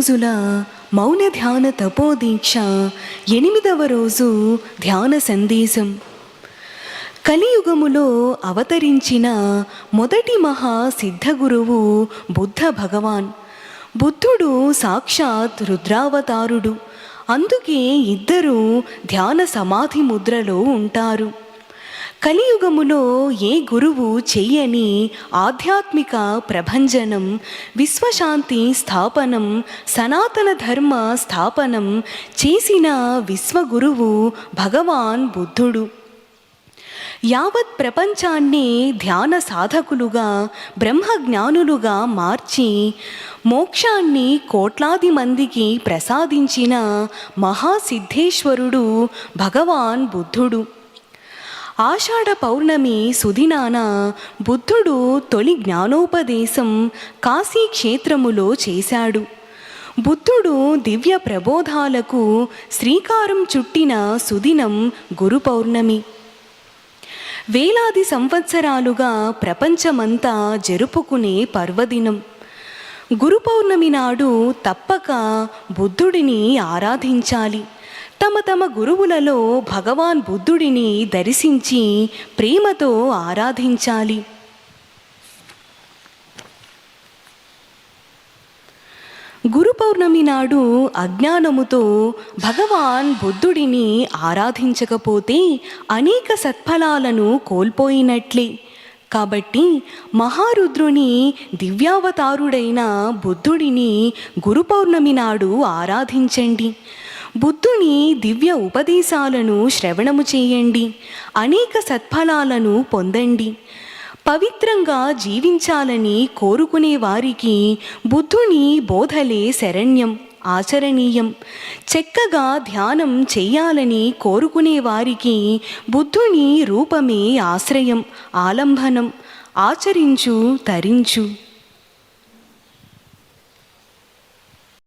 రోజుల మౌన ధ్యాన తపోదీక్ష 8వ రోజు ధ్యాన సందేశం. కలియుగములో అవతరించిన మొదటి మహా సిద్ధగురువు బుద్ధ భగవాన్. బుద్ధుడు సాక్షాత్ రుద్రావతారుడు. అందుకే ఇద్దరు ధ్యాన సమాధి ముద్రలో ఉంటారు. కలియుగములో ఏ గురువు చెయ్యని ఆధ్యాత్మిక ప్రభంజనం, విశ్వశాంతి స్థాపనం, సనాతన ధర్మ స్థాపనం చేసిన విశ్వగురువు భగవాన్ బుద్ధుడు. యావత్ ప్రపంచాన్ని ధ్యాన సాధకులుగా, బ్రహ్మజ్ఞానులుగా మార్చి మోక్షాన్ని కోట్లాది మందికి ప్రసాదించిన మహాసిద్ధేశ్వరుడు భగవాన్ బుద్ధుడు. ఆషాఢ పౌర్ణమి సుదినాన బుద్ధుడు తొలి జ్ఞానోపదేశం కాశీ క్షేత్రములో చేశాడు. బుద్ధుడు దివ్య ప్రబోధాలకు శ్రీకారం చుట్టిన సుదినం గురు పౌర్ణమి. వేలాది సంవత్సరాలుగా ప్రపంచమంతా జరుపుకునే పర్వదినం. గురు పౌర్ణమి నాడు తప్పక బుద్ధుడిని ఆరాధించాలి. తమ తమ గురువులలో భగవాన్ బుద్ధుడిని దర్శించి ప్రేమతో ఆరాధించాలి. గురు పౌర్ణమి నాడు అజ్ఞానముతో భగవాన్ బుద్ధుడిని ఆరాధించకపోతే అనేక సత్ఫలాలను కోల్పోయినట్లే. కాబట్టి మహారుద్రుని దివ్యావతారుడైన బుద్ధుడిని గురు పౌర్ణమి నాడు ఆరాధించండి. బుద్ధుని దివ్య ఉపదేశాలను శ్రవణము చేయండి. అనేక సత్ఫలాలను పొందండి. పవిత్రంగా జీవించాలని కోరుకునే వారికి బుద్ధుని బోధలే శరణ్యం, ఆచరణీయం. చక్కగా ధ్యానం చెయ్యాలని కోరుకునే వారికి బుద్ధుని రూపమే ఆశ్రయం, ఆలంబనం. ఆచరించు, తరించు.